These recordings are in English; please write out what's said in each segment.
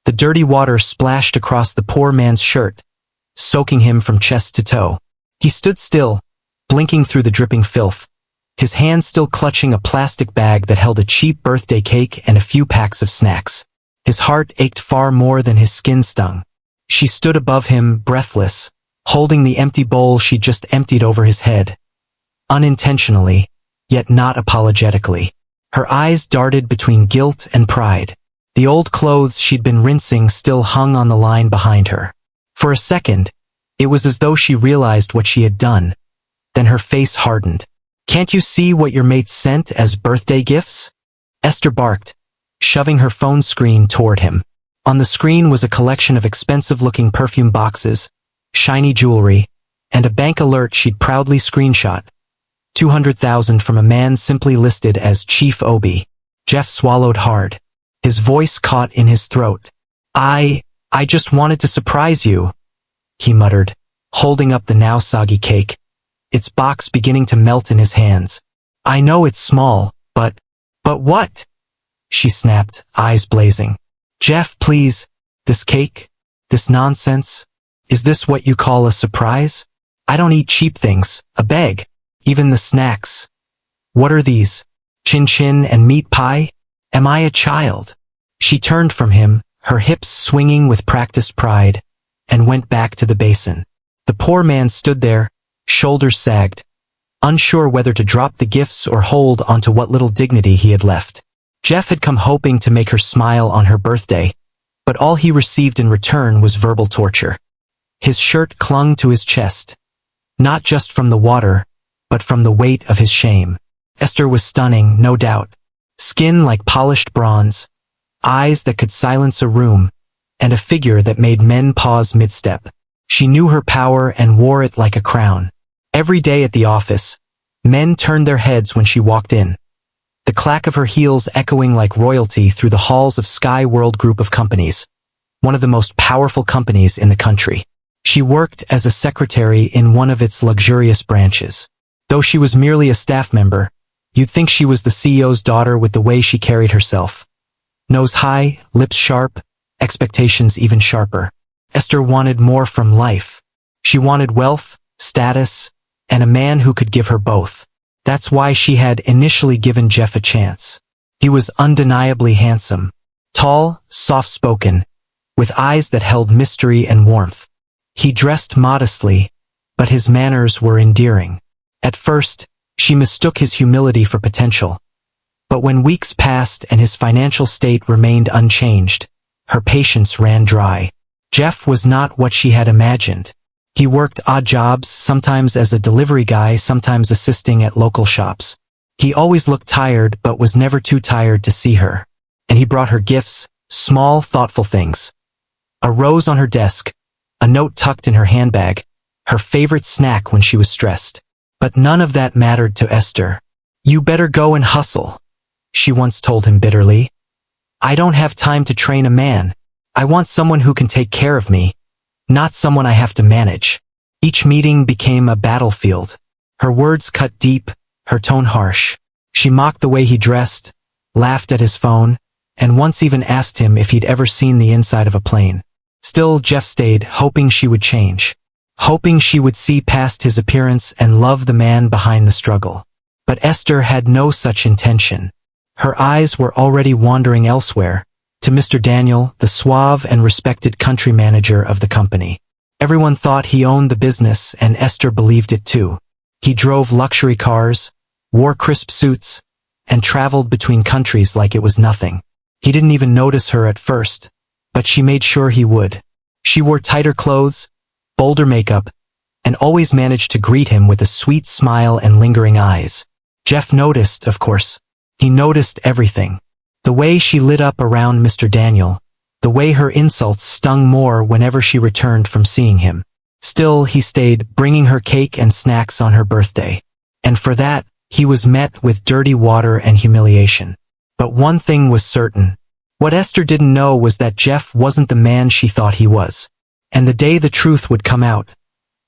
The dirty water splashed across the poor man's shirt, soaking him from chest to toe. He stood still, blinking through the dripping filth, his hand still clutching a plastic bag that held a cheap birthday cake and a few packs of snacks. His heart ached far more than his skin stung. She stood above him, breathless, holding the empty bowl she'd just emptied over his head. Unintentionally, yet not apologetically. Her eyes darted between guilt and pride. The old clothes she'd been rinsing still hung on the line behind her. For a second, it was as though she realized what she had done. Then her face hardened. "Can't you see what your mates sent as birthday gifts?" Esther barked, shoving her phone screen toward him. On the screen was a collection of expensive-looking perfume boxes, shiny jewelry, and a bank alert she'd proudly screenshot. 200,000 from a man simply listed as Chief Obi. Jeff swallowed hard. His voice caught in his throat. I just wanted to surprise you," he muttered, holding up the now soggy cake, its box beginning to melt in his hands. "I know it's small, but what?" she snapped, eyes blazing. "Jeff, please, this cake, this nonsense, is this what you call a surprise? I don't eat cheap things, a beg, even the snacks. What are these? Chin-chin and meat pie? Am I a child?" She turned from him, her hips swinging with practiced pride, and went back to the basin. The poor man stood there, shoulders sagged, unsure whether to drop the gifts or hold onto what little dignity he had left. Jeff had come hoping to make her smile on her birthday, but all he received in return was verbal torture. His shirt clung to his chest, not just from the water, but from the weight of his shame. Esther was stunning, no doubt. Skin like polished bronze, eyes that could silence a room, and a figure that made men pause mid-step. She knew her power and wore it like a crown. Every day at the office, men turned their heads when she walked in, the clack of her heels echoing like royalty through the halls of Sky World Group of companies, one of the most powerful companies in the country. She worked as a secretary in one of its luxurious branches. Though she was merely a staff member, you'd think she was the CEO's daughter with the way she carried herself. Nose high, lips sharp, expectations even sharper. Esther wanted more from life. She wanted wealth, status, and a man who could give her both. That's why she had initially given Jeff a chance. He was undeniably handsome, tall, soft-spoken, with eyes that held mystery and warmth. He dressed modestly, but his manners were endearing. At first, she mistook his humility for potential. But when weeks passed and his financial state remained unchanged, her patience ran dry. Jeff was not what she had imagined. He worked odd jobs, sometimes as a delivery guy, sometimes assisting at local shops. He always looked tired but was never too tired to see her. And he brought her gifts, small, thoughtful things. A rose on her desk, a note tucked in her handbag, her favorite snack when she was stressed. But none of that mattered to Esther. "You better go and hustle," she once told him bitterly. "I don't have time to train a man. I want someone who can take care of me, not someone I have to manage." Each meeting became a battlefield. Her words cut deep, her tone harsh. She mocked the way he dressed, laughed at his phone, and once even asked him if he'd ever seen the inside of a plane. Still, Jeff stayed, hoping she would change, hoping she would see past his appearance and love the man behind the struggle. But Esther had no such intention. Her eyes were already wandering elsewhere, to Mr. Daniel, the suave and respected country manager of the company. Everyone thought he owned the business, and Esther believed it too. He drove luxury cars, wore crisp suits, and traveled between countries like it was nothing. He didn't even notice her at first, but she made sure he would. She wore tighter clothes, bolder makeup, and always managed to greet him with a sweet smile and lingering eyes. Jeff noticed, of course. He noticed everything. The way she lit up around Mr. Daniel, the way her insults stung more whenever she returned from seeing him. Still, he stayed, bringing her cake and snacks on her birthday. And for that, he was met with dirty water and humiliation. But one thing was certain. What Esther didn't know was that Jeff wasn't the man she thought he was. And the day the truth would come out,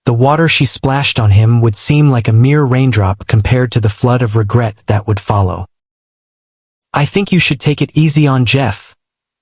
the water she splashed on him would seem like a mere raindrop compared to the flood of regret that would follow. "I think you should take it easy on Jeff,"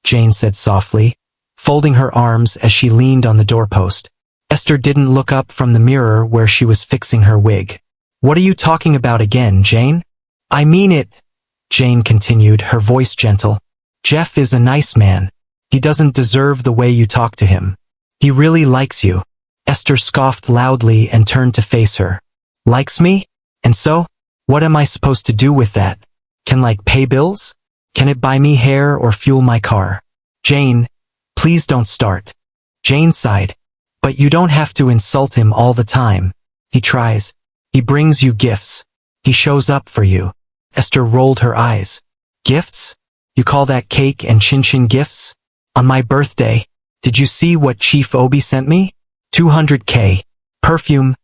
Jane said softly. folding her arms as she leaned on the doorpost. Esther didn't look up from the mirror where she was fixing her wig. "What are you talking about again, Jane?" "I mean it," Jane continued, her voice gentle. "Jeff is a nice man. He doesn't deserve the way you talk to him. He really likes you." Esther scoffed loudly and turned to face her. "Likes me? And so? What am I supposed to do with that? Can like pay bills? Can it buy me hair or fuel my car?" "Jane, please don't start." Jane sighed. "But you don't have to insult him all the time. He tries. He brings you gifts. He shows up for you." Esther rolled her eyes. "Gifts? You call that cake and chin-chin gifts? On my birthday, did you see what Chief Obi sent me? 200K. Perfume,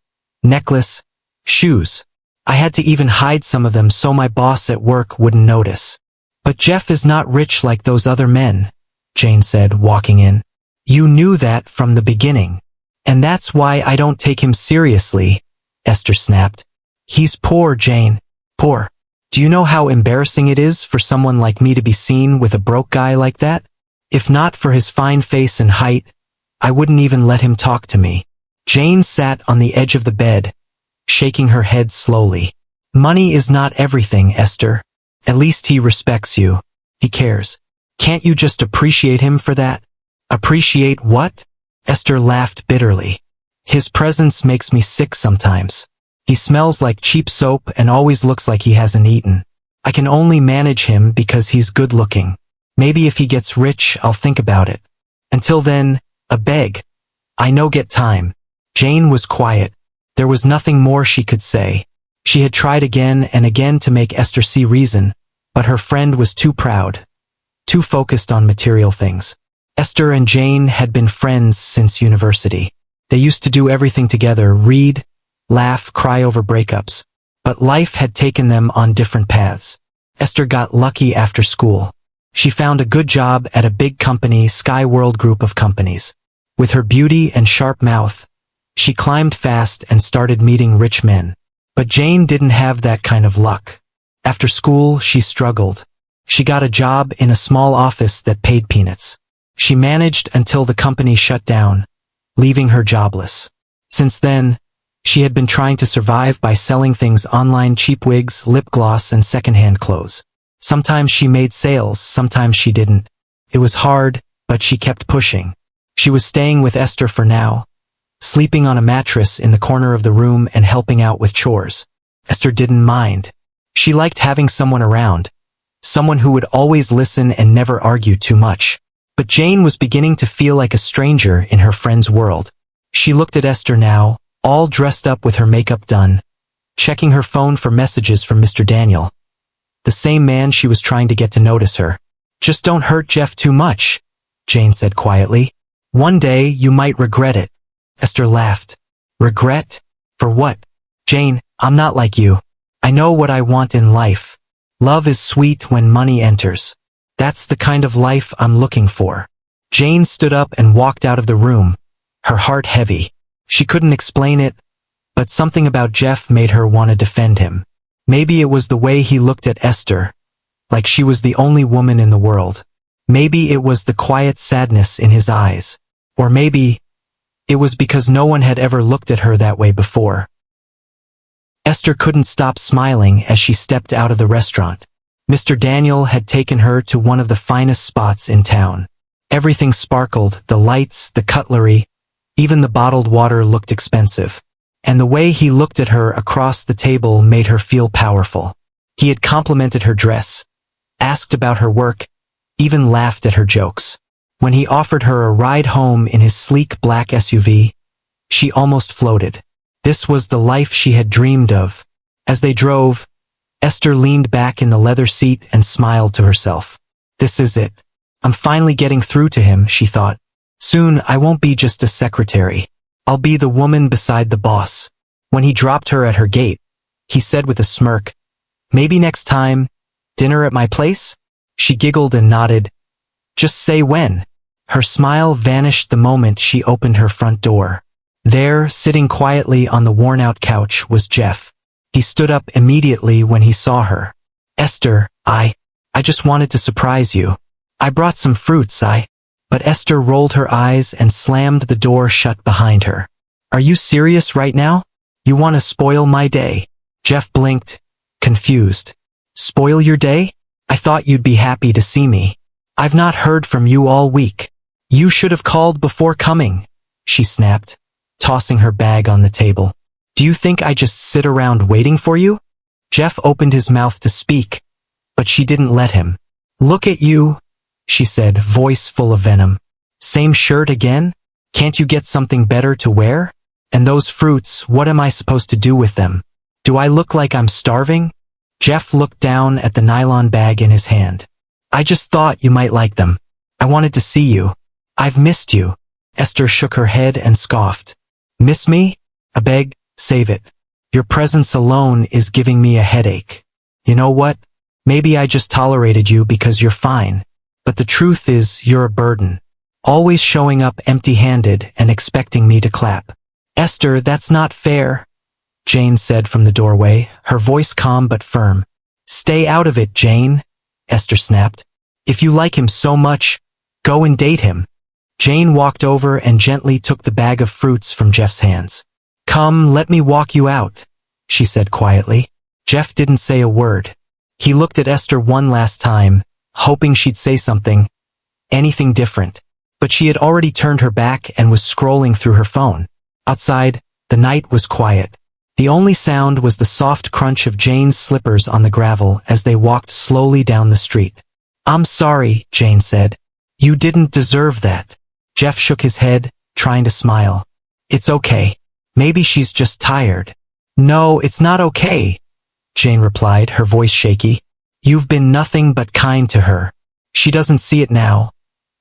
necklace, shoes. I had to even hide some of them so my boss at work wouldn't notice." "But Jeff is not rich like those other men," Jane said, walking in. "You knew that from the beginning. And that's why I don't take him seriously," Esther snapped. "He's poor, Jane. Poor. Do you know how embarrassing it is for someone like me to be seen with a broke guy like that? If not for his fine face and height, I wouldn't even let him talk to me." Jane sat on the edge of the bed, shaking her head slowly. "Money is not everything, Esther. At least he respects you. He cares. Can't you just appreciate him for that?" "Appreciate what?" Esther laughed bitterly. "His presence makes me sick sometimes. He smells like cheap soap and always looks like he hasn't eaten. I can only manage him because he's good-looking. Maybe if he gets rich, I'll think about it. Until then, a beg. I no get time." Jane was quiet. There was nothing more she could say. She had tried again and again to make Esther see reason, but her friend was too proud, too focused on material things. Esther and Jane had been friends since university. They used to do everything together, read, laugh, cry over breakups. But life had taken them on different paths. Esther got lucky after school. She found a good job at a big company, Sky World group of companies. With her beauty and sharp mouth, she climbed fast and started meeting rich men. But Jane didn't have that kind of luck. After school, she struggled. She got a job in a small office that paid peanuts. She managed until the company shut down, leaving her jobless. Since then, she had been trying to survive by selling things online: cheap wigs, lip gloss, and secondhand clothes. Sometimes she made sales, sometimes she didn't. It was hard, but she kept pushing. She was staying with Esther for now, sleeping on a mattress in the corner of the room and helping out with chores. Esther didn't mind. She liked having someone around, someone who would always listen and never argue too much. But Jane was beginning to feel like a stranger in her friend's world. She looked at Esther now, all dressed up with her makeup done, checking her phone for messages from Mr. Daniel, the same man she was trying to get to notice her. "Just don't hurt Jeff too much," Jane said quietly. "One day you might regret it." Esther laughed. "Regret? For what?" "Jane, I'm not like you. I know what I want in life. Love is sweet when money enters. That's the kind of life I'm looking for." Jane stood up and walked out of the room, her heart heavy. She couldn't explain it, but something about Jeff made her want to defend him. Maybe it was the way he looked at Esther, like she was the only woman in the world. Maybe it was the quiet sadness in his eyes. Or maybe it was because no one had ever looked at her that way before. Esther couldn't stop smiling as she stepped out of the restaurant. Mr. Daniel had taken her to one of the finest spots in town. Everything sparkled, the lights, the cutlery, even the bottled water looked expensive. And the way he looked at her across the table made her feel powerful. He had complimented her dress, asked about her work, even laughed at her jokes. When he offered her a ride home in his sleek black SUV, she almost floated. This was the life she had dreamed of. As they drove, Esther leaned back in the leather seat and smiled to herself. "This is it. I'm finally getting through to him," she thought. "Soon I won't be just a secretary. I'll be the woman beside the boss." When he dropped her at her gate, he said with a smirk, "Maybe next time, dinner at my place?" She giggled and nodded. "Just say when." Her smile vanished the moment she opened her front door. There, sitting quietly on the worn-out couch, was Jeff. He stood up immediately when he saw her. "Esther, I just wanted to surprise you. I brought some fruits. But Esther rolled her eyes and slammed the door shut behind her. Are you serious right now? You want to spoil my day? Jeff blinked, confused. Spoil your day? I thought you'd be happy to see me. I've not heard from you all week. You should have called before coming, she snapped, tossing her bag on the table. Do you think I just sit around waiting for you? Jeff opened his mouth to speak, but she didn't let him. Look at you, she said, voice full of venom. Same shirt again? Can't you get something better to wear? And those fruits, what am I supposed to do with them? Do I look like I'm starving? Jeff looked down at the nylon bag in his hand. I just thought you might like them. I wanted to see you. I've missed you. Esther shook her head and scoffed. Miss me? I beg, save it. Your presence alone is giving me a headache. You know what? Maybe I just tolerated you because you're fine. But the truth is, you're a burden. Always showing up empty-handed and expecting me to clap. Esther, that's not fair, Jane said from the doorway, her voice calm but firm. Stay out of it, Jane, Esther snapped. If you like him so much, go and date him. Jane walked over and gently took the bag of fruits from Jeff's hands. Come, let me walk you out, she said quietly. Jeff didn't say a word. He looked at Esther one last time, hoping she'd say something, anything different. But she had already turned her back and was scrolling through her phone. Outside, the night was quiet. The only sound was the soft crunch of Jane's slippers on the gravel as they walked slowly down the street. I'm sorry, Jane said. You didn't deserve that. Jeff shook his head, trying to smile. It's okay. Maybe she's just tired. No, it's not okay, Jane replied, her voice shaky. You've been nothing but kind to her. She doesn't see it now,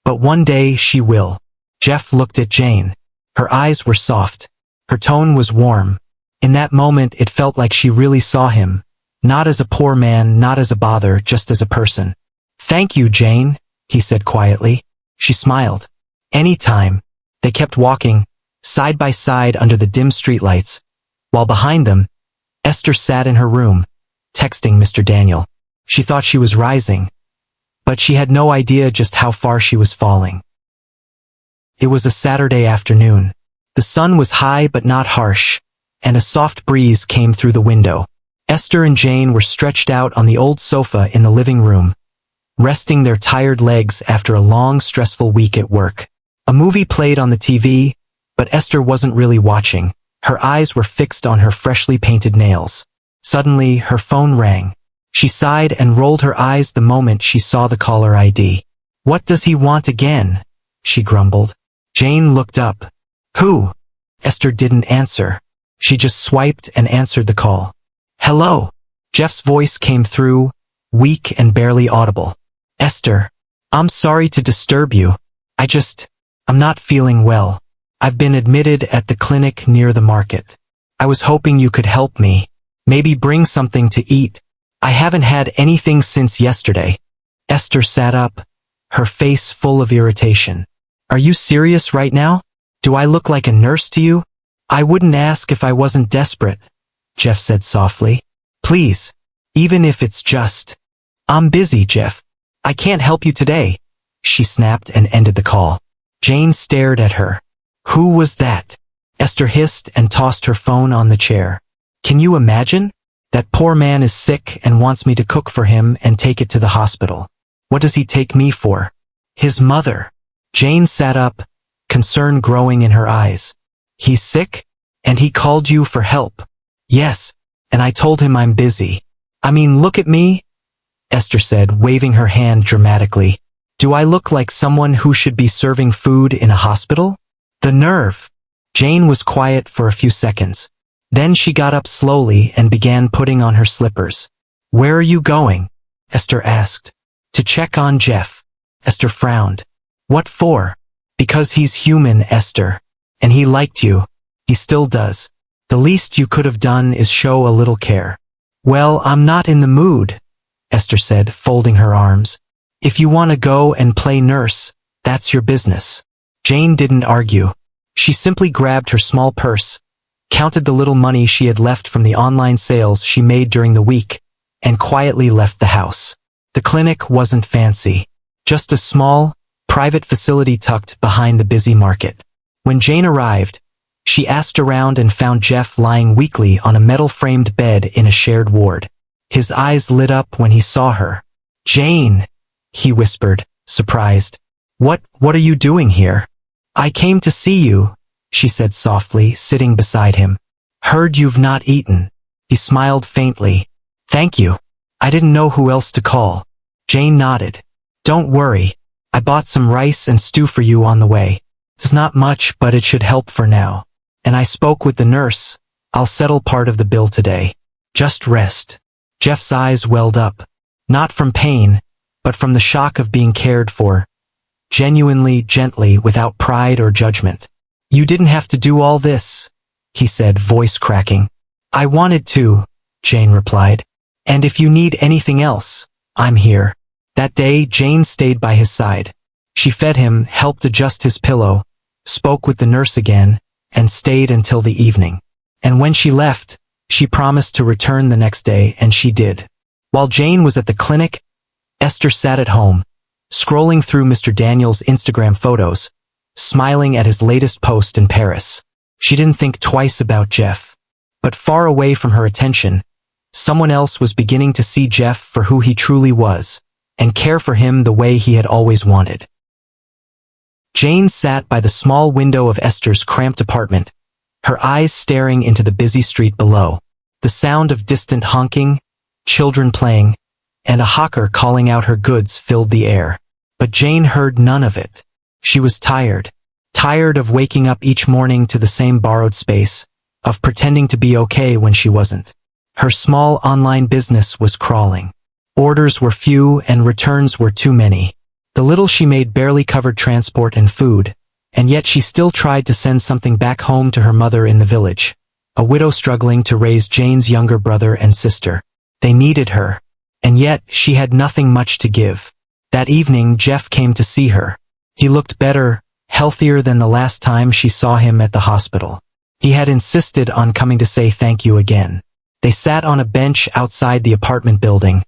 but one day she will. Jeff looked at Jane. Her eyes were soft. Her tone was warm. In that moment it felt like she really saw him. Not as a poor man, not as a bother, just as a person. Thank you, Jane, he said quietly. She smiled. Anytime. They kept walking, side by side under the dim streetlights, while behind them, Esther sat in her room, texting Mr. Daniel. She thought she was rising, but she had no idea just how far she was falling. It was a Saturday afternoon. The sun was high but not harsh, and a soft breeze came through the window. Esther and Jane were stretched out on the old sofa in the living room, resting their tired legs after a long, stressful week at work. A movie played on the TV, but Esther wasn't really watching. Her eyes were fixed on her freshly painted nails. Suddenly, her phone rang. She sighed and rolled her eyes the moment she saw the caller ID. What does he want again? She grumbled. Jane looked up. Who? Esther didn't answer. She just swiped and answered the call. Hello. Jeff's voice came through, weak and barely audible. Esther, I'm sorry to disturb you. I'm not feeling well. I've been admitted at the clinic near the market. I was hoping you could help me. Maybe bring something to eat. I haven't had anything since yesterday. Esther sat up, her face full of irritation. Are you serious right now? Do I look like a nurse to you? I wouldn't ask if I wasn't desperate, Jeff said softly. Please, even if it's just. I'm busy, Jeff. I can't help you today, she snapped and ended the call. Jane stared at her. Who was that? Esther hissed and tossed her phone on the chair. Can you imagine? That poor man is sick and wants me to cook for him and take it to the hospital. What does he take me for? His mother. Jane sat up, concern growing in her eyes. He's sick? And he called you for help? Yes, and I told him I'm busy. I mean, look at me, Esther said, waving her hand dramatically. Do I look like someone who should be serving food in a hospital? The nerve. Jane was quiet for a few seconds. Then she got up slowly and began putting on her slippers. Where are you going? Esther asked. To check on Jeff. Esther frowned. What for? Because he's human, Esther. And he liked you. He still does. The least you could have done is show a little care. Well, I'm not in the mood, Esther said, folding her arms. If you want to go and play nurse, that's your business. Jane didn't argue. She simply grabbed her small purse, counted the little money she had left from the online sales she made during the week, and quietly left the house. The clinic wasn't fancy. Just a small, private facility tucked behind the busy market. When Jane arrived, she asked around and found Jeff lying weakly on a metal-framed bed in a shared ward. His eyes lit up when he saw her. "Jane," he whispered, surprised. What are you doing here?" "I came to see you," she said softly, sitting beside him. "Heard you've not eaten." He smiled faintly. "Thank you. I didn't know who else to call." Jane nodded. "Don't worry. I bought some rice and stew for you on the way. It's not much, but it should help for now. And I spoke with the nurse. I'll settle part of the bill today. Just rest." Jeff's eyes welled up. Not from pain, but from the shock of being cared for. Genuinely, gently, without pride or judgment. "You didn't have to do all this," he said, voice cracking. "I wanted to," Jane replied. "And if you need anything else, I'm here." That day, Jane stayed by his side. She fed him, helped adjust his pillow, spoke with the nurse again, and stayed until the evening. And when she left, she promised to return the next day, and she did. While Jane was at the clinic, Esther sat at home, scrolling through Mr. Daniel's Instagram photos, smiling at his latest post in Paris. She didn't think twice about Jeff. But far away from her attention, someone else was beginning to see Jeff for who he truly was, and care for him the way he had always wanted. Jane sat by the small window of Esther's cramped apartment, her eyes staring into the busy street below. The sound of distant honking, children playing, and a hawker calling out her goods filled the air. But Jane heard none of it. She was tired. Tired of waking up each morning to the same borrowed space, of pretending to be okay when she wasn't. Her small online business was crawling. Orders were few and returns were too many. The little she made barely covered transport and food, and yet she still tried to send something back home to her mother in the village, a widow struggling to raise Jane's younger brother and sister. They needed her, and yet she had nothing much to give. That evening, Jeff came to see her. He looked better, healthier than the last time she saw him at the hospital. He had insisted on coming to say thank you again. They sat on a bench outside the apartment building,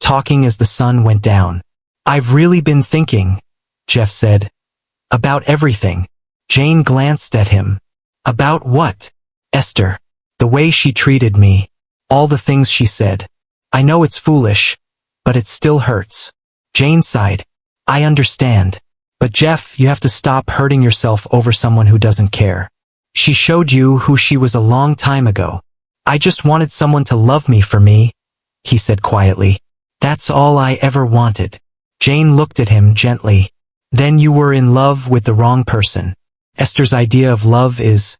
talking as the sun went down. "I've really been thinking," Jeff said, "about everything." Jane glanced at him. "About what?" "Esther. The way she treated me. All the things she said. I know it's foolish, but it still hurts." Jane sighed. "I understand. But Jeff, you have to stop hurting yourself over someone who doesn't care. She showed you who she was a long time ago." "I just wanted someone to love me for me," he said quietly. "That's all I ever wanted." Jane looked at him gently. "Then you were in love with the wrong person. Esther's idea of love is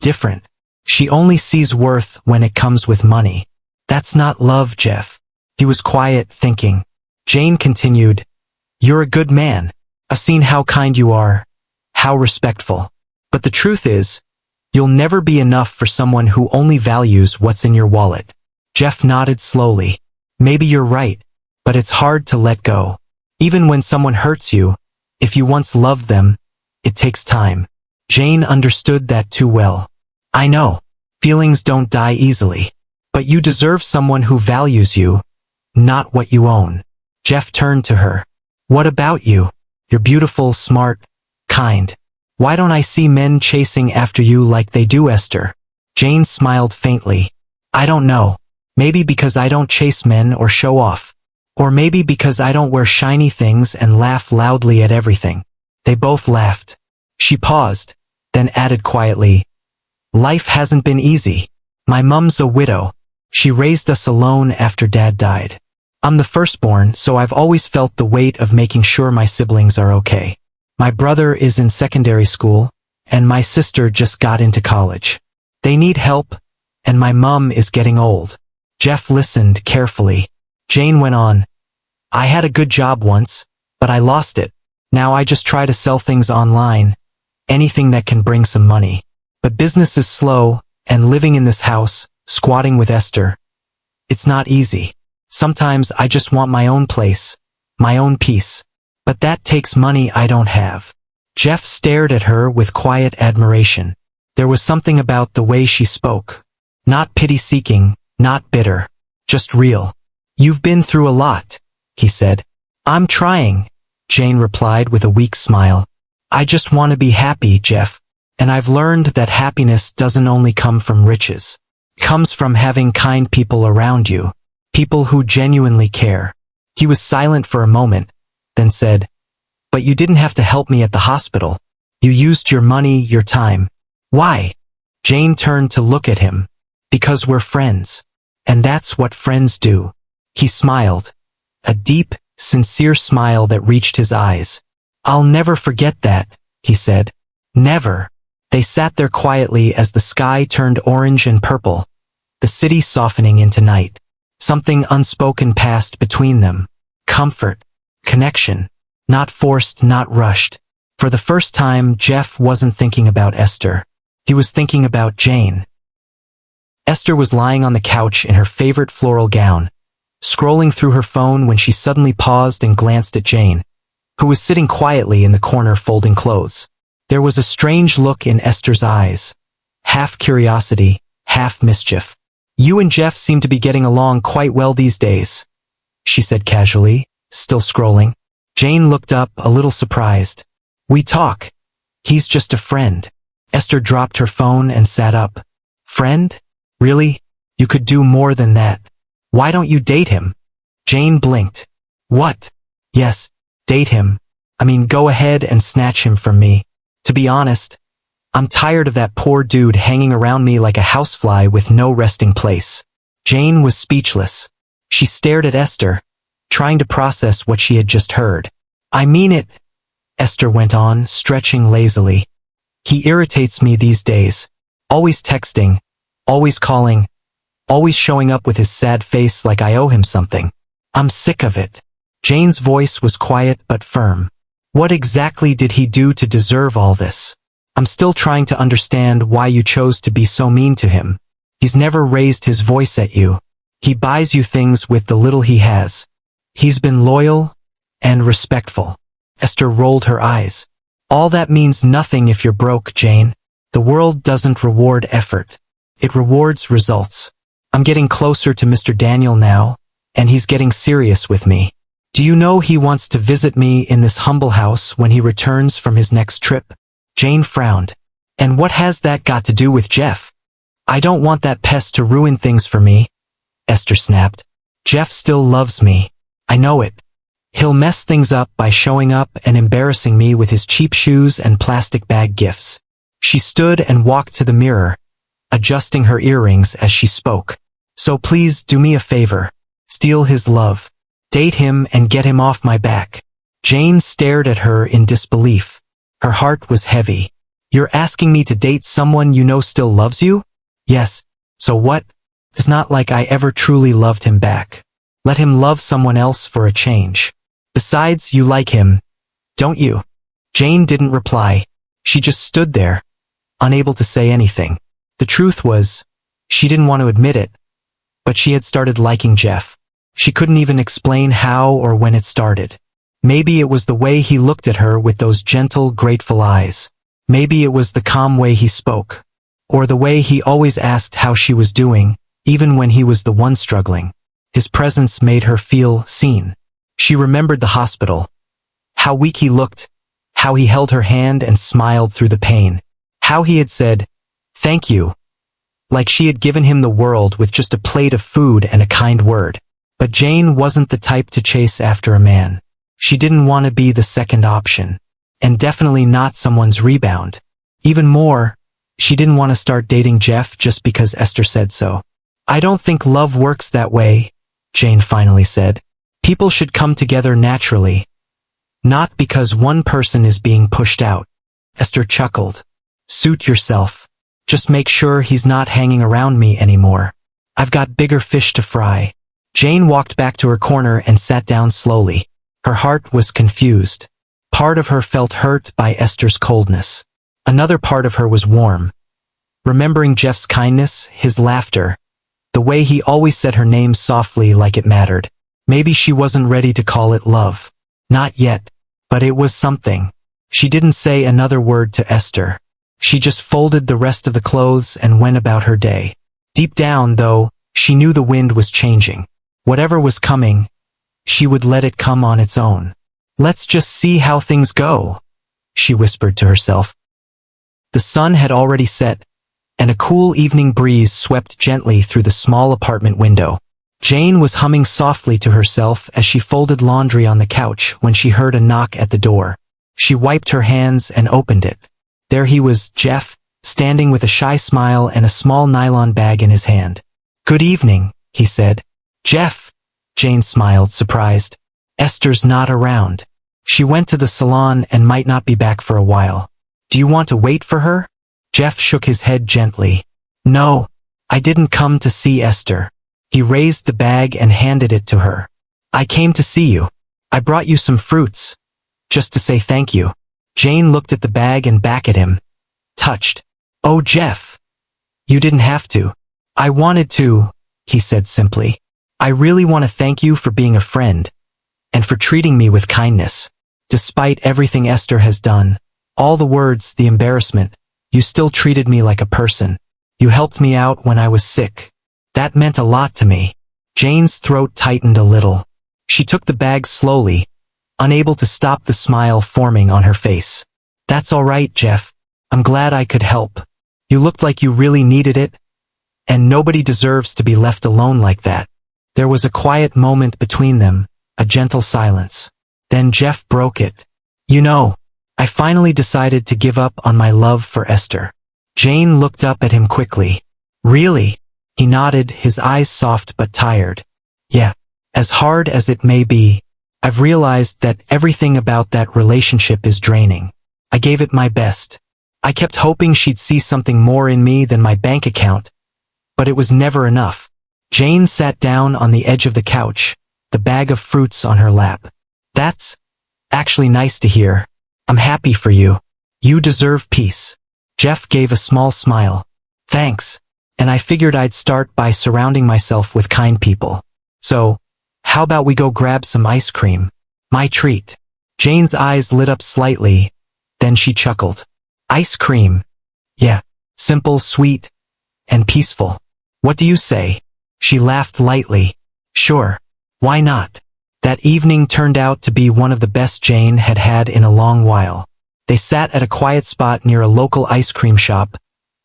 different. She only sees worth when it comes with money. That's not love, Jeff." He was quiet, thinking. Jane continued, "You're a good man. I've seen how kind you are, how respectful. But the truth is, you'll never be enough for someone who only values what's in your wallet." Jeff nodded slowly. "Maybe you're right, but it's hard to let go. Even when someone hurts you, if you once loved them, it takes time." Jane understood that too well. "I know. Feelings don't die easily. But you deserve someone who values you, not what you own." Jeff turned to her. "What about you? You're beautiful, smart, kind. Why don't I see men chasing after you like they do, Esther?" Jane smiled faintly. "I don't know. Maybe because I don't chase men or show off. Or maybe because I don't wear shiny things and laugh loudly at everything." They both laughed. She paused, then added quietly, "Life hasn't been easy. My mum's a widow. She raised us alone after Dad died. I'm the firstborn, so I've always felt the weight of making sure my siblings are okay. My brother is in secondary school, and my sister just got into college. They need help, and my mum is getting old." Jeff listened carefully. Jane went on, "I had a good job once, but I lost it. Now I just try to sell things online, anything that can bring some money. But business is slow, and living in this house, squatting with Esther, it's not easy. Sometimes I just want my own place, my own peace. But that takes money I don't have." Jeff stared at her with quiet admiration. There was something about the way she spoke. Not pity-seeking, not bitter, just real. "You've been through a lot," he said. "I'm trying," Jane replied with a weak smile. I just want to be happy, Jeff. And I've learned that happiness doesn't only come from riches. It comes from having kind people around you. People who genuinely care. He was silent for a moment, then said, But you didn't have to help me at the hospital. You used your money, your time. Why? Jane turned to look at him. Because we're friends. And that's what friends do. He smiled. A deep, sincere smile that reached his eyes. I'll never forget that, he said. Never. They sat there quietly as the sky turned orange and purple, the city softening into night. Something unspoken passed between them. Comfort. Connection. Not forced, not rushed. For the first time, Jeff wasn't thinking about Esther. He was thinking about Jane. Esther was lying on the couch in her favorite floral gown, scrolling through her phone when she suddenly paused and glanced at Jane, who was sitting quietly in the corner folding clothes. There was a strange look in Esther's eyes. Half curiosity, half mischief. You and Jeff seem to be getting along quite well these days, she said casually, still scrolling. Jane looked up, a little surprised. We talk. He's just a friend. Esther dropped her phone and sat up. Friend? Really? You could do more than that. Why don't you date him? Jane blinked. What? Yes, date him. I mean, go ahead and snatch him from me. To be honest, I'm tired of that poor dude hanging around me like a housefly with no resting place. Jane was speechless. She stared at Esther, trying to process what she had just heard. I mean it, Esther went on, stretching lazily. He irritates me these days. Always texting, always calling, always showing up with his sad face like I owe him something. I'm sick of it. Jane's voice was quiet but firm. What exactly did he do to deserve all this? I'm still trying to understand why you chose to be so mean to him. He's never raised his voice at you. He buys you things with the little he has. He's been loyal and respectful. Esther rolled her eyes. All that means nothing if you're broke, Jane. The world doesn't reward effort. It rewards results. I'm getting closer to Mr. Daniel now, and he's getting serious with me. Do you know he wants to visit me in this humble house when he returns from his next trip? Jane frowned. And what has that got to do with Jeff? I don't want that pest to ruin things for me, Esther snapped. Jeff still loves me. I know it. He'll mess things up by showing up and embarrassing me with his cheap shoes and plastic bag gifts. She stood and walked to the mirror, adjusting her earrings as she spoke. So please do me a favor. Steal his love. Date him and get him off my back. Jane stared at her in disbelief. Her heart was heavy. You're asking me to date someone you know still loves you? Yes. So what? It's not like I ever truly loved him back. Let him love someone else for a change. Besides, you like him, don't you? Jane didn't reply. She just stood there, unable to say anything. The truth was, she didn't want to admit it, but she had started liking Jeff. She couldn't even explain how or when it started. Maybe it was the way he looked at her with those gentle, grateful eyes. Maybe it was the calm way he spoke. Or the way he always asked how she was doing, even when he was the one struggling. His presence made her feel seen. She remembered the hospital. How weak he looked. How he held her hand and smiled through the pain. How he had said, "Thank you." Like she had given him the world with just a plate of food and a kind word. But Jane wasn't the type to chase after a man. She didn't want to be the second option. And definitely not someone's rebound. Even more, she didn't want to start dating Jeff just because Esther said so. I don't think love works that way, Jane finally said. People should come together naturally. Not because one person is being pushed out. Esther chuckled. Suit yourself. Just make sure he's not hanging around me anymore. I've got bigger fish to fry. Jane walked back to her corner and sat down slowly. Her heart was confused. Part of her felt hurt by Esther's coldness. Another part of her was warm. Remembering Jeff's kindness, his laughter, the way he always said her name softly like it mattered. Maybe she wasn't ready to call it love. Not yet. But it was something. She didn't say another word to Esther. She just folded the rest of the clothes and went about her day. Deep down, though, she knew the wind was changing. Whatever was coming, she would let it come on its own. Let's just see how things go, she whispered to herself. The sun had already set, and a cool evening breeze swept gently through the small apartment window. Jane was humming softly to herself as she folded laundry on the couch when she heard a knock at the door. She wiped her hands and opened it. There he was, Jeff, standing with a shy smile and a small nylon bag in his hand. "Good evening," he said. "Jeff," Jane smiled, surprised. "Esther's not around. She went to the salon and might not be back for a while. Do you want to wait for her?" Jeff shook his head gently. "No, I didn't come to see Esther." He raised the bag and handed it to her. "I came to see you. I brought you some fruits, just to say thank you." Jane looked at the bag and back at him, touched. "Oh, Jeff, you didn't have to." "I wanted to," he said simply. "I really want to thank you for being a friend, and for treating me with kindness. Despite everything Esther has done, all the words, the embarrassment, you still treated me like a person. You helped me out when I was sick. That meant a lot to me." Jane's throat tightened a little. She took the bag slowly, unable to stop the smile forming on her face. "That's all right, Jeff. I'm glad I could help. You looked like you really needed it, and nobody deserves to be left alone like that." There was a quiet moment between them, a gentle silence. Then Jeff broke it. "You know, I finally decided to give up on my love for Esther." Jane looked up at him quickly. "Really?" He nodded, his eyes soft but tired. "Yeah. As hard as it may be, I've realized that everything about that relationship is draining. I gave it my best. I kept hoping she'd see something more in me than my bank account, but it was never enough." Jane sat down on the edge of the couch, the bag of fruits on her lap. "That's actually nice to hear. I'm happy for you. You deserve peace." Jeff gave a small smile. "Thanks. And I figured I'd start by surrounding myself with kind people. So, how about we go grab some ice cream? My treat." Jane's eyes lit up slightly, then she chuckled. "Ice cream? Yeah, simple, sweet, and peaceful. What do you say?" She laughed lightly. "Sure, why not?" That evening turned out to be one of the best Jane had had in a long while. They sat at a quiet spot near a local ice cream shop,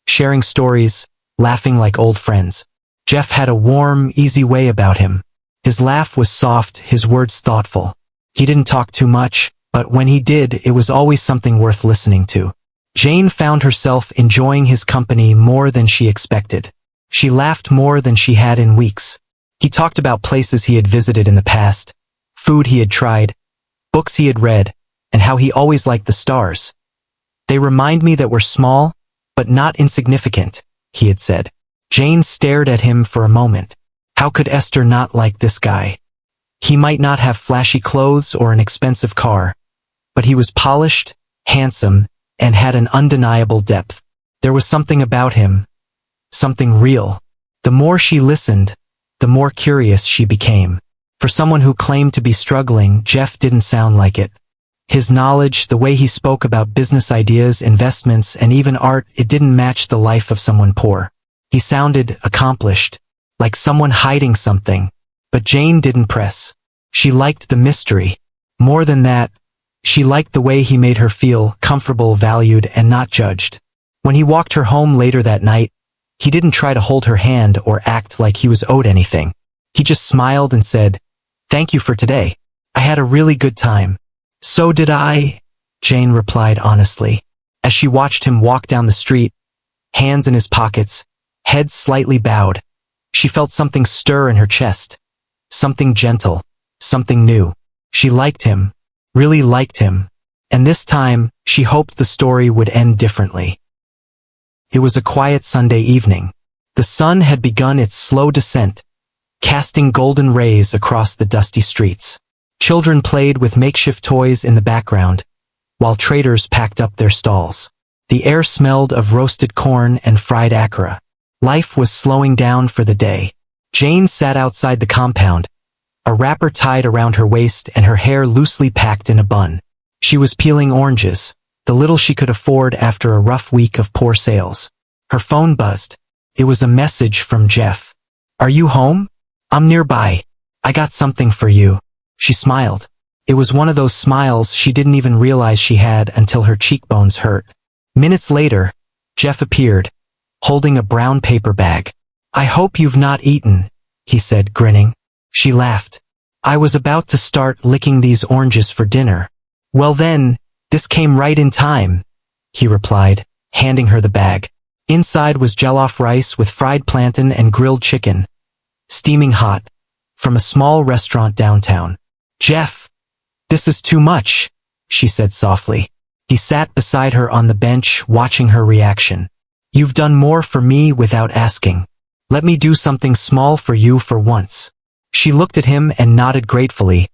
sharing stories, laughing like old friends. Jeff had a warm, easy way about him. His laugh was soft, his words thoughtful. He didn't talk too much, but when he did, it was always something worth listening to. Jane found herself enjoying his company more than she expected. She laughed more than she had in weeks. He talked about places he had visited in the past, food he had tried, books he had read, and how he always liked the stars. "They remind me that we're small, but not insignificant," he had said. Jane stared at him for a moment. How could Esther not like this guy? He might not have flashy clothes or an expensive car, but he was polished, handsome, and had an undeniable depth. There was something about him, something real. The more she listened, the more curious she became. For someone who claimed to be struggling, Jeff didn't sound like it. His knowledge, the way he spoke about business ideas, investments, and even art, it didn't match the life of someone poor. He sounded accomplished, like someone hiding something. But Jane didn't press. She liked the mystery. More than that, she liked the way he made her feel comfortable, valued, and not judged. When he walked her home later that night, he didn't try to hold her hand or act like he was owed anything. He just smiled and said, "Thank you for today. I had a really good time." "So did I," Jane replied honestly. As she watched him walk down the street, hands in his pockets, head slightly bowed, she felt something stir in her chest. Something gentle, something new. She liked him, really liked him. And this time, she hoped the story would end differently. It was a quiet Sunday evening. The sun had begun its slow descent, casting golden rays across the dusty streets. Children played with makeshift toys in the background, while traders packed up their stalls. The air smelled of roasted corn and fried akara. Life was slowing down for the day. Jane sat outside the compound, a wrapper tied around her waist and her hair loosely packed in a bun. She was peeling oranges, the little she could afford after a rough week of poor sales. Her phone buzzed. It was a message from Jeff. "Are you home? I'm nearby. I got something for you." She smiled. It was one of those smiles she didn't even realize she had until her cheekbones hurt. Minutes later, Jeff appeared, holding a brown paper bag. "I hope you've not eaten," he said, grinning. She laughed. "I was about to start licking these oranges for dinner." "Well then, this came right in time," he replied, handing her the bag. Inside was jollof rice with fried plantain and grilled chicken, steaming hot, from a small restaurant downtown. "Jeff, this is too much," she said softly. He sat beside her on the bench, watching her reaction. "You've done more for me without asking. Let me do something small for you for once." She looked at him and nodded gratefully,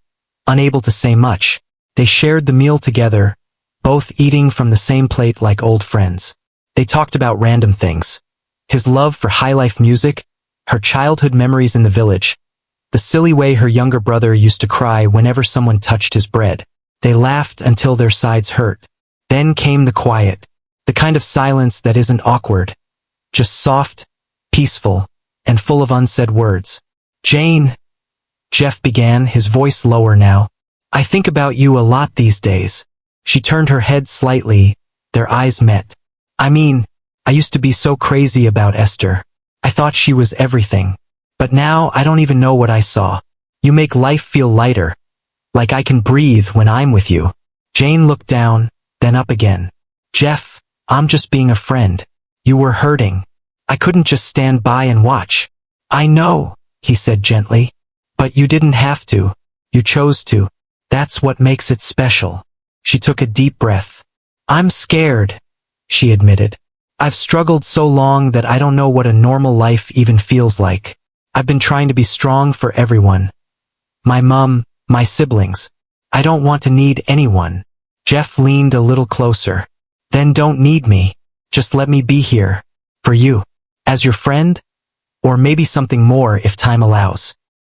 unable to say much. They shared the meal together, both eating from the same plate like old friends. They talked about random things. His love for high-life music, her childhood memories in the village, the silly way her younger brother used to cry whenever someone touched his bread. They laughed until their sides hurt. Then came the quiet, the kind of silence that isn't awkward, just soft, peaceful, and full of unsaid words. "Jane," Jeff began, his voice lower now, "I think about you a lot these days." She turned her head slightly, their eyes met. "I mean, I used to be so crazy about Esther. I thought she was everything. But now I don't even know what I saw. You make life feel lighter, like I can breathe when I'm with you." Jane looked down, then up again. "Jeff, I'm just being a friend. You were hurting. I couldn't just stand by and watch." "I know," he said gently. "But you didn't have to. You chose to. That's what makes it special." She took a deep breath. "I'm scared," she admitted. "I've struggled so long that I don't know what a normal life even feels like. I've been trying to be strong for everyone. My mom, my siblings. I don't want to need anyone." Jeff leaned a little closer. "Then don't need me. Just let me be here. For you. As your friend? Or maybe something more if time allows."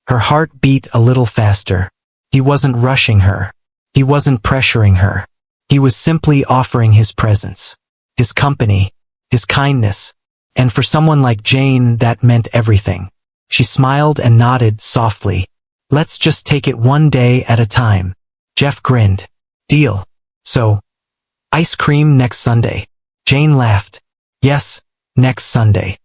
Her heart beat a little faster. He wasn't rushing her. He wasn't pressuring her. He was simply offering his presence, his company, his kindness. And for someone like Jane, that meant everything. She smiled and nodded softly. "Let's just take it one day at a time." Jeff grinned. "Deal. So, ice cream next Sunday." Jane laughed. "Yes, next Sunday."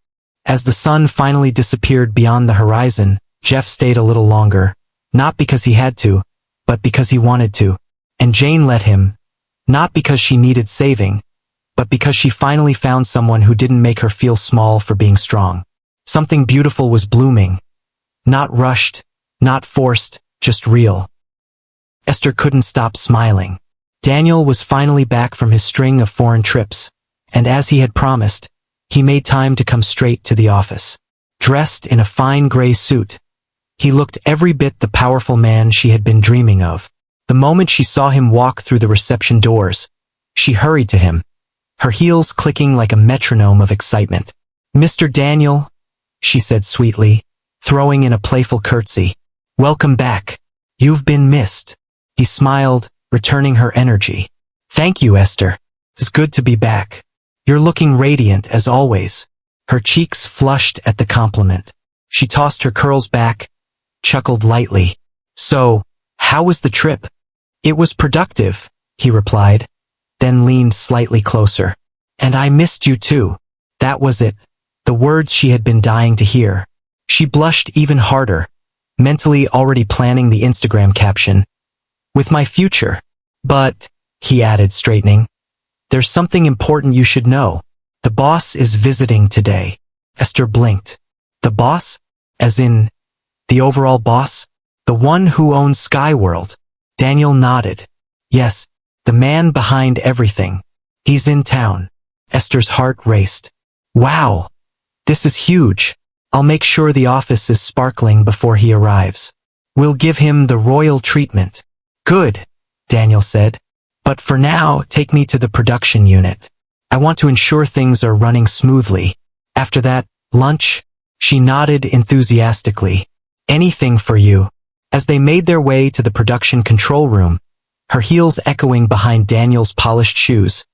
As the sun finally disappeared beyond the horizon, Jeff stayed a little longer, not because he had to, but because he wanted to. And Jane let him, not because she needed saving, but because she finally found someone who didn't make her feel small for being strong. Something beautiful was blooming. Not rushed, not forced, just real. Esther couldn't stop smiling. Daniel was finally back from his string of foreign trips, and as he had promised, he made time to come straight to the office. Dressed in a fine gray suit, he looked every bit the powerful man she had been dreaming of. The moment she saw him walk through the reception doors, she hurried to him, her heels clicking like a metronome of excitement. "Mr. Daniel," she said sweetly, throwing in a playful curtsy. "Welcome back. You've been missed." He smiled, returning her energy. "Thank you, Esther. It's good to be back. You're looking radiant as always." Her cheeks flushed at the compliment. She tossed her curls back, chuckled lightly. "So, how was the trip?" "It was productive," he replied, then leaned slightly closer. "And I missed you too." That was it, the words she had been dying to hear. She blushed even harder, mentally already planning the Instagram caption. "With my future." "But," he added, straightening, "there's something important you should know. The boss is visiting today." Esther blinked. "The boss? As in, the overall boss? The one who owns Skyworld?" Daniel nodded. "Yes, the man behind everything. He's in town." Esther's heart raced. "Wow, this is huge. I'll make sure the office is sparkling before he arrives. We'll give him the royal treatment." "Good," Daniel said. "But for now, take me to the production unit. I want to ensure things are running smoothly. After that, lunch?" She nodded enthusiastically. "Anything for you." As they made their way to the production control room, her heels echoing behind Daniel's polished shoes,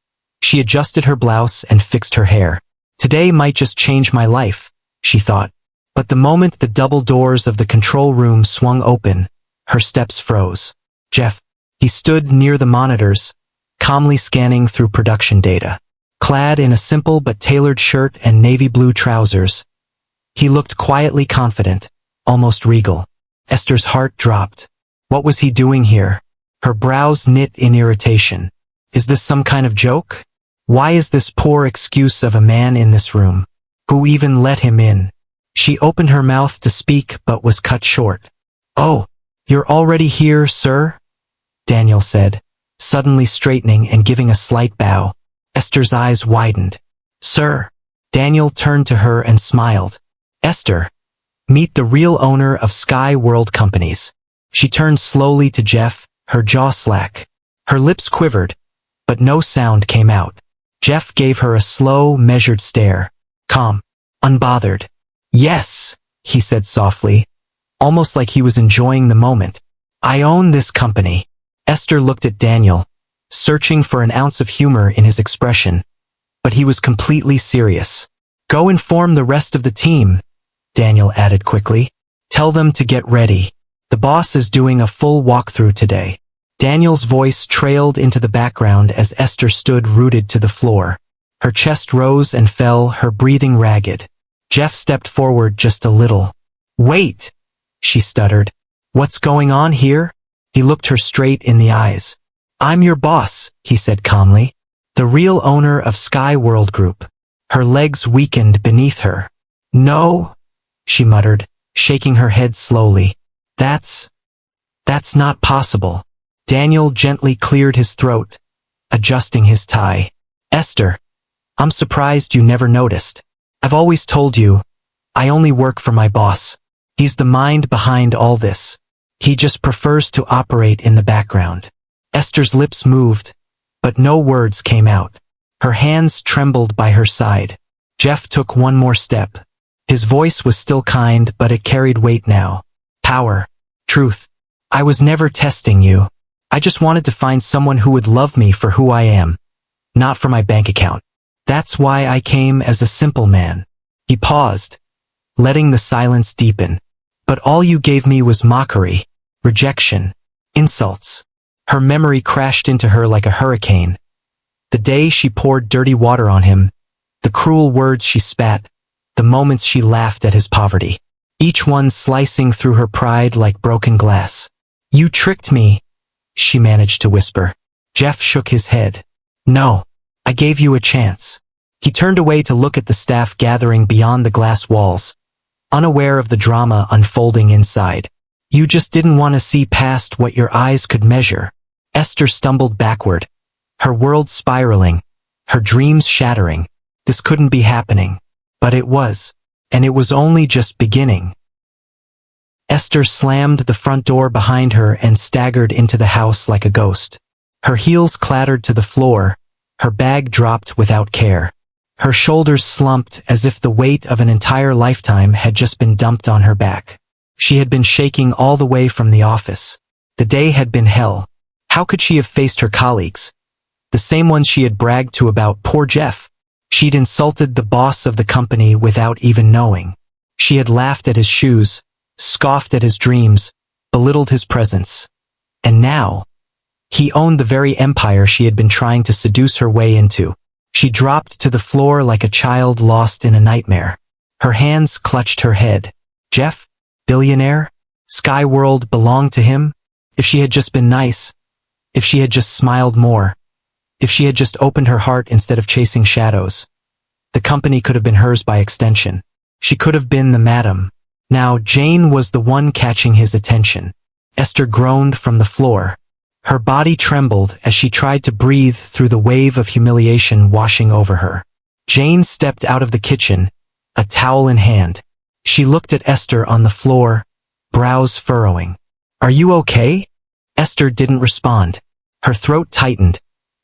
she adjusted her blouse and fixed her hair. Today might just change my life, she thought. But the moment the double doors of the control room swung open, her steps froze. "Jeff, He stood near the monitors, calmly scanning through production data. Clad in a simple but tailored shirt and navy blue trousers, he looked quietly confident, almost regal. Esther's heart dropped. What was he doing here? Her brows knit in irritation. Is this some kind of joke? Why is this poor excuse of a man in this room? Who even let him in? She opened her mouth to speak but was cut short. "Oh, you're already here, sir?" Daniel said, suddenly straightening and giving a slight bow. Esther's eyes widened. "Sir." Daniel turned to her and smiled. "Esther, meet the real owner of Sky World Companies." She turned slowly to Jeff, her jaw slack. Her lips quivered, but no sound came out. Jeff gave her a slow, measured stare. Calm, unbothered. "Yes," he said softly, almost like he was enjoying the moment. "I own this company." Esther looked at Daniel, searching for an ounce of humor in his expression, but he was completely serious. "Go inform the rest of the team," Daniel added quickly. "Tell them to get ready. The boss is doing a full walkthrough today." Daniel's voice trailed into the background as Esther stood rooted to the floor. Her chest rose and fell, her breathing ragged. Jeff stepped forward just a little. "Wait," she stuttered. "What's going on here?" He looked her straight in the eyes. "I'm your boss," he said calmly. "The real owner of Sky World Group." Her legs weakened beneath her. "No," she muttered, shaking her head slowly. That's not possible." Daniel gently cleared his throat, adjusting his tie. "Esther, I'm surprised you never noticed. I've always told you, I only work for my boss. He's the mind behind all this. He just prefers to operate in the background." Esther's lips moved, but no words came out. Her hands trembled by her side. Jeff took one more step. His voice was still kind, but it carried weight now. "Power. Truth. I was never testing you. I just wanted to find someone who would love me for who I am, not for my bank account. That's why I came as a simple man." He paused, letting the silence deepen. "But all you gave me was mockery, rejection, insults." Her memory crashed into her like a hurricane. The day she poured dirty water on him, the cruel words she spat, the moments she laughed at his poverty, each one slicing through her pride like broken glass. "You tricked me," she managed to whisper. Jeff shook his head. "No, I gave you a chance." He turned away to look at the staff gathering beyond the glass walls, unaware of the drama unfolding inside. "You just didn't want to see past what your eyes could measure." Esther stumbled backward, her world spiraling, her dreams shattering. This couldn't be happening. But it was. And it was only just beginning. Esther slammed the front door behind her and staggered into the house like a ghost. Her heels clattered to the floor, her bag dropped without care. Her shoulders slumped as if the weight of an entire lifetime had just been dumped on her back. She had been shaking all the way from the office. The day had been hell. How could she have faced her colleagues? The same ones she had bragged to about poor Jeff. She'd insulted the boss of the company without even knowing. She had laughed at his shoes, scoffed at his dreams, belittled his presence. And now, he owned the very empire she had been trying to seduce her way into. She dropped to the floor like a child lost in a nightmare. Her hands clutched her head. Jeff? Billionaire? Sky World belonged to him? If she had just been nice. If she had just smiled more. If she had just opened her heart instead of chasing shadows. The company could have been hers by extension. She could have been the madam. Now Jane was the one catching his attention. Esther groaned from the floor. Her body trembled as she tried to breathe through the wave of humiliation washing over her. Jane stepped out of the kitchen, a towel in hand. She looked at Esther on the floor, brows furrowing. "Are you okay?" Esther didn't respond. Her throat tightened,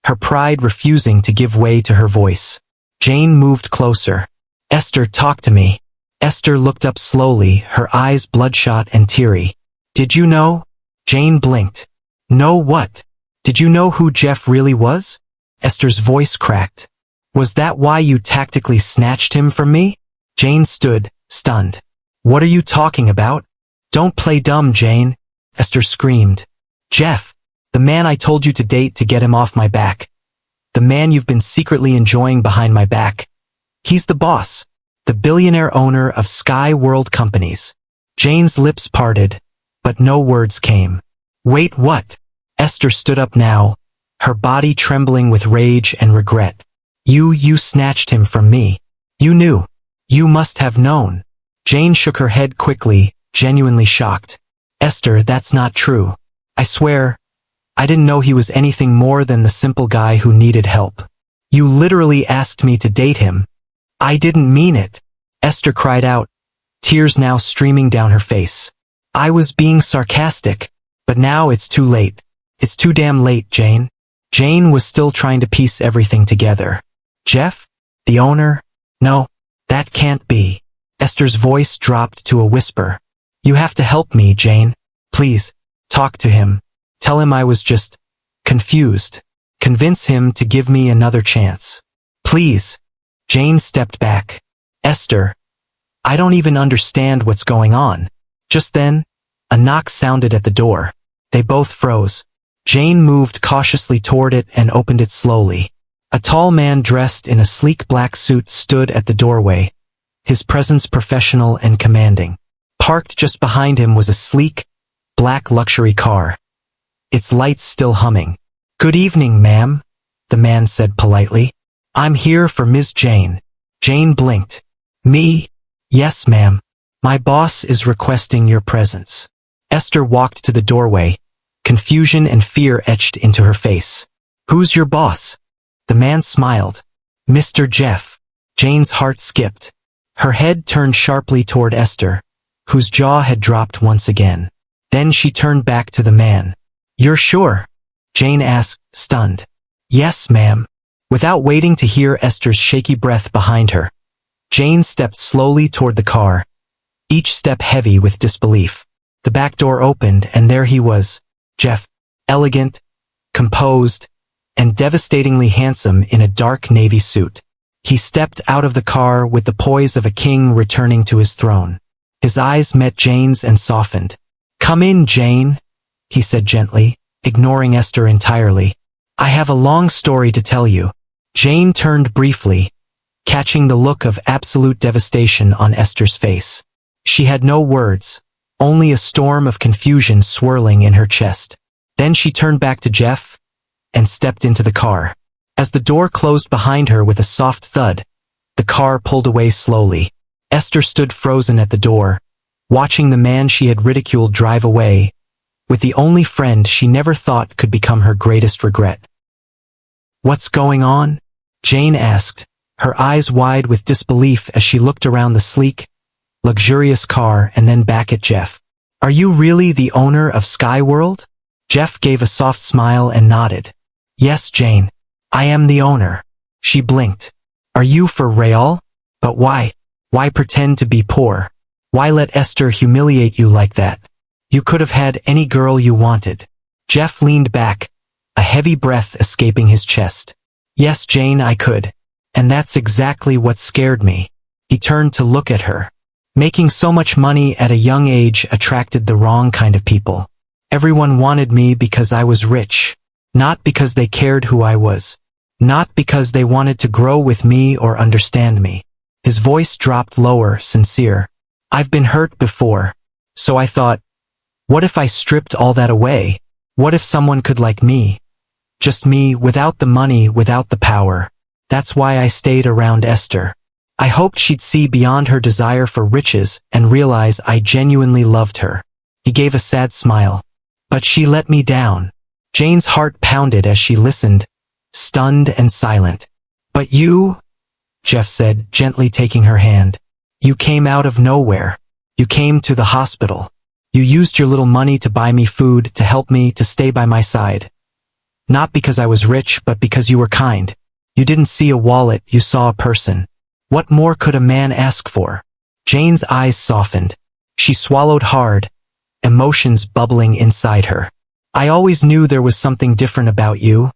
her pride refusing to give way to her voice. Jane moved closer. "Esther, talk to me." Esther looked up slowly, her eyes bloodshot and teary. "Did you know?" Jane blinked. "Know what? Did you know who Jeff really was?" Esther's voice cracked. "Was that why you tactically snatched him from me?" Jane stood, stunned. "What are you talking about?" "Don't play dumb, Jane," Esther screamed. "Jeff, The man I told you to date to get him off my back. The man you've been secretly enjoying behind my back. He's the boss. The billionaire owner of Sky World Companies. Jane's lips parted, but no words came. Wait, what? Esther stood up now, her body trembling with rage and regret. You snatched him from me. You knew. You must have known. Jane shook her head quickly, genuinely shocked. Esther, that's not true. I swear, I didn't know he was anything more than the simple guy who needed help. You literally asked me to date him. I didn't mean it. Esther cried out, tears now streaming down her face. I was being sarcastic, but now it's too late. It's too damn late, Jane. Jane was still trying to piece everything together. Jeff? The owner? No, that can't be. Esther's voice dropped to a whisper. You have to help me, Jane. Please, talk to him. Tell him I was just confused. Convince him to give me another chance. Please. Jane stepped back. Esther, I don't even understand what's going on. Just then, a knock sounded at the door. They both froze. Jane moved cautiously toward it and opened it slowly. A tall man dressed in a sleek black suit stood at the doorway, his presence professional and commanding. Parked just behind him was a sleek, black luxury car, its lights still humming. Good evening, ma'am, the man said politely. I'm here for Ms. Jane. Jane blinked. Me? Yes, ma'am. My boss is requesting your presence. Esther walked to the doorway, confusion and fear etched into her face. Who's your boss? The man smiled. Mr. Jeff. Jane's heart skipped. Her head turned sharply toward Esther, whose jaw had dropped once again. Then she turned back to the man. You're sure? Jane asked, stunned. Yes, ma'am. Without waiting to hear Esther's shaky breath behind her, Jane stepped slowly toward the car, each step heavy with disbelief. The back door opened and there he was, Jeff, elegant, composed, and devastatingly handsome in a dark navy suit. He stepped out of the car with the poise of a king returning to his throne. His eyes met Jane's and softened. Come in, Jane, he said gently, ignoring Esther entirely. I have a long story to tell you. Jane turned briefly, catching the look of absolute devastation on Esther's face. She had no words, only a storm of confusion swirling in her chest. Then she turned back to Jeff and stepped into the car. As the door closed behind her with a soft thud, the car pulled away slowly. Esther stood frozen at the door, watching the man she had ridiculed drive away, with the only friend she never thought could become her greatest regret. What's going on? Jane asked, her eyes wide with disbelief as she looked around the sleek, luxurious car and then back at Jeff. Are you really the owner of Sky World? Jeff gave a soft smile and nodded. Yes, Jane. I am the owner. She blinked. Are you for real? But why? Why pretend to be poor? Why let Esther humiliate you like that? You could have had any girl you wanted. Jeff leaned back, a heavy breath escaping his chest. Yes, Jane, I could. And that's exactly what scared me. He turned to look at her. Making so much money at a young age attracted the wrong kind of people. Everyone wanted me because I was rich. Not because they cared who I was. Not because they wanted to grow with me or understand me. His voice dropped lower, sincere. I've been hurt before. So I thought, what if I stripped all that away? What if someone could like me? Just me, without the money, without the power. That's why I stayed around Esther. I hoped she'd see beyond her desire for riches and realize I genuinely loved her. He gave a sad smile. But she let me down. Jane's heart pounded as she listened, stunned and silent. But you, Jeff said, gently taking her hand. You came out of nowhere. You came to the hospital. You used your little money to buy me food, to help me, to stay by my side. Not because I was rich, but because you were kind. You didn't see a wallet, you saw a person. What more could a man ask for? Jane's eyes softened. She swallowed hard, emotions bubbling inside her. I always knew there was something different about you,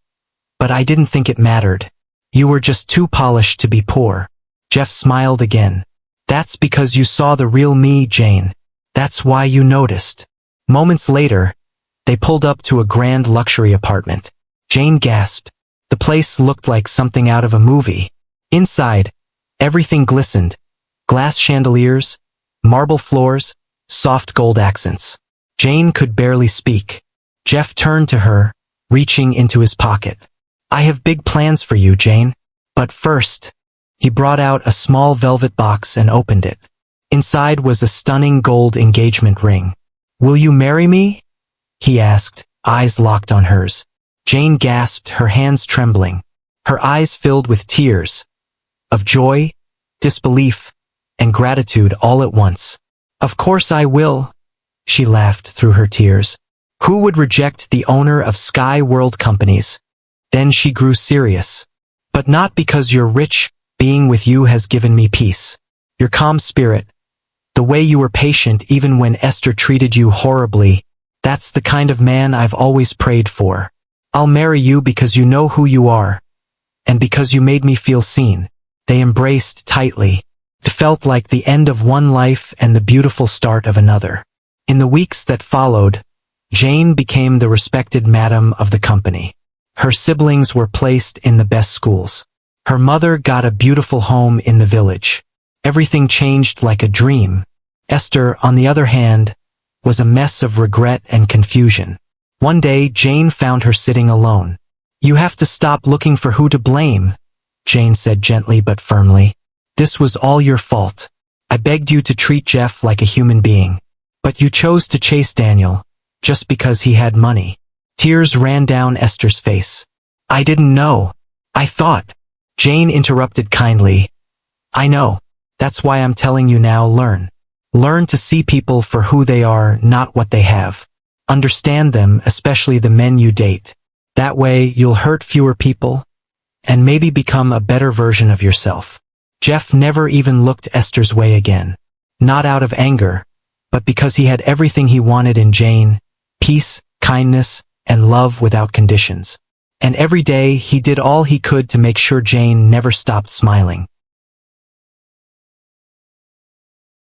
but I didn't think it mattered. You were just too polished to be poor. Jeff smiled again. That's because you saw the real me, Jane. That's why you noticed. Moments later, They pulled up to a grand luxury apartment. Jane gasped. The place looked like something out of a movie. Inside, everything glistened. Glass chandeliers, marble floors, soft gold accents. Jane could barely speak. Jeff turned to her, reaching into his pocket. "I have big plans for you, Jane. But first," he brought out a small velvet box and opened it. Inside was a stunning gold engagement ring. "Will you marry me?" he asked, eyes locked on hers. Jane gasped, her hands trembling. Her eyes filled with tears. Of joy, disbelief, and gratitude all at once. "Of course I will," she laughed through her tears. "Who would reject the owner of Sky World Companies?" Then she grew serious. "But not because you're rich, being with you has given me peace. Your calm spirit, the way you were patient even when Esther treated you horribly, that's the kind of man I've always prayed for. I'll marry you because you know who you are, and because you made me feel seen." They embraced tightly. It felt like the end of one life and the beautiful start of another. In the weeks that followed, Jane became the respected madam of the company. Her siblings were placed in the best schools. Her mother got a beautiful home in the village. Everything changed like a dream. Esther, on the other hand, was a mess of regret and confusion. One day, Jane found her sitting alone. "You have to stop looking for who to blame," Jane said gently but firmly. "This was all your fault. I begged you to treat Jeff like a human being. But you chose to chase Daniel, just because he had money." Tears ran down Esther's face. "I didn't know. I thought." Jane interrupted kindly. "I know. That's why I'm telling you now, learn. Learn to see people for who they are, not what they have. Understand them, especially the men you date. That way, you'll hurt fewer people, and maybe become a better version of yourself." Jeff never even looked Esther's way again. Not out of anger, but because he had everything he wanted in Jane: peace, kindness, and love without conditions. And every day he did all he could to make sure Jane never stopped smiling.